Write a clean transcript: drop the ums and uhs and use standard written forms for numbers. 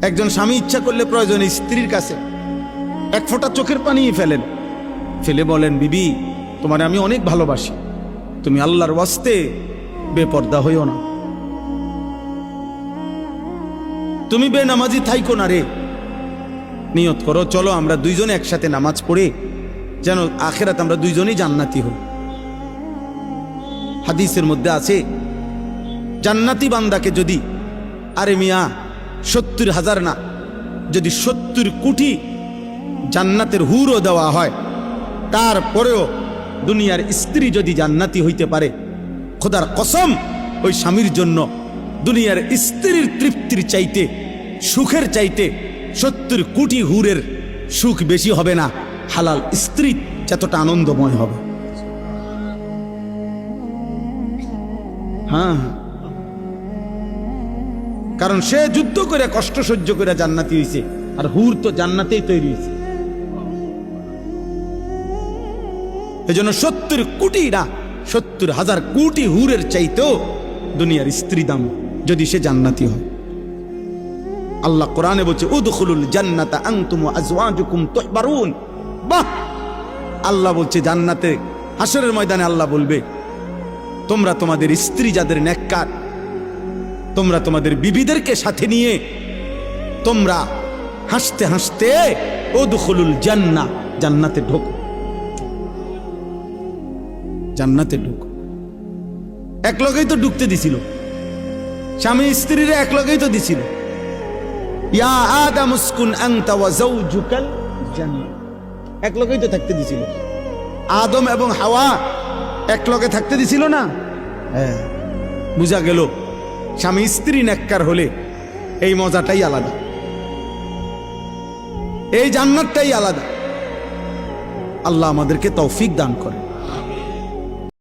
একজন স্বামী ইচ্ছা করলে প্রয়োজনে স্ত্রীর কাছে এক ফোঁটা চোখের পানি ফেলেন, ফেলে বলেন, বিবি তোমারে আমি অনেক ভালোবাসি, তুমি আল্লাহর ওয়াস্তে বেপর্দা হইও না, তুমি বেনামাজি থাইকো না রে, নিয়ত করো চলো আমরা দুইজনে একসাথে নামাজ পড়ে যেন আখিরাত আমরা দুইজনেই জান্নাতি হই। হাদিসের মধ্যে আছে জান্নাতি বান্দাকে যদি, আরে মিয়া 70,000 না, যদি 70 কোটি জান্নাতের হুরও দেওয়া হয়, তারপরেও দুনিয়ার স্ত্রী যদি জান্নাতি হইতে পারে, খোদার কসম ওই স্বামীর জন্য দুনিয়ার স্ত্রীর তৃপ্তির চাইতে, সুখের চাইতে 70 কোটি হুরের সুখ বেশি হবে না, হালাল স্ত্রী যতটা আনন্দময় হবে। হ্যাঁ, কারণ সে যুদ্ধ করে কষ্ট সহ্য করে জান্নাতি হইছে, আর হুর তো জান্নাতেই তৈরি হয়েছে। এজন্য 70 কোটি না, 70,000 কোটি হুরের চাইতেও দুনিয়ার স্ত্রী দাম যদি সে জান্নাতি হয়। আল্লাহ কোরআনে বলছে উদখুলুল জান্নাতা আনতুম ওয়া আজওয়াজুকুম তুহবারুন। বাহ, আল্লাহ বলছে জান্নাতে হাসরের ময়দানে আল্লাহ বলবে, তোমরা তোমাদের স্ত্রী যাদের নেককার, তোমরা তোমাদের বিবিদেরকে সাথে নিয়ে তোমরা হাসতে হাসতে উদখুলুল জান্নাহ, জান্নাতে ঢোকো, জান্নাতে ঢোকো। এক লগেই তো ঢুকতে দিছিল, স্বামী স্ত্রীরা এক লগেই তো দিছিল, ইয়া আদম উসকুন আনতা ওয়া যাওজুকাল জান্নাহ, এক লগেই তো থাকতে দিছিল। আদম এবং হাওয়া এক লগে থাকতে দিছিল না? হ্যাঁ, বুঝা গেল স্বামী স্ত্রী নেককার হলে এই মজাটাই আলাদা, এই জান্নাতটাই আলাদা। আল্লাহ আমাদেরকে তৌফিক দান করে।